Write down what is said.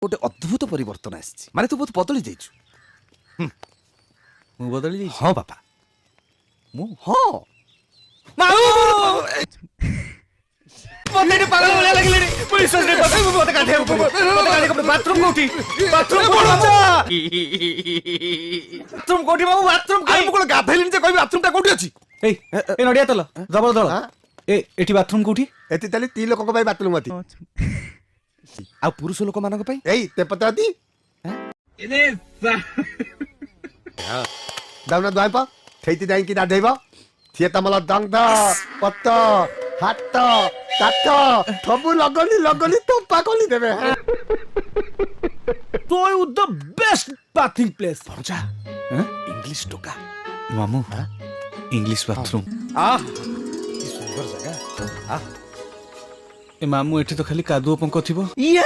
गोटे अद्भुत परिवर्तन आसी माने तू बहुत बदली जाइछु मु बदली जाई हाँ बापा मु हाँ मते पागल वाला लगले रे पुलिस ने मते काढे बाथरूम कोठी बाथरूम कोठी बाबू बाथरूम आई मु कोन गाधैलिन जे कहबी बाथरूम ता कोठी अछि ए नडिया तल जबर दल ए एठी बाथरूम कोठी एति ताली ती लोक को भाई बाथरूम अति आ पुरुष लोक मानक पई एई ते पता अति दाउना द्वाय पा थैति दाइ कि दाढैब थिए तमला दंग पत्त हात तात थबु लगली तो पाकली देबे तो the best bathing place भंजा English टोका मामू इंग्लिश बाथरूम आ की सुंदर जगह आ ए मामू एठी तो खाली कादुओ पंक थिबो या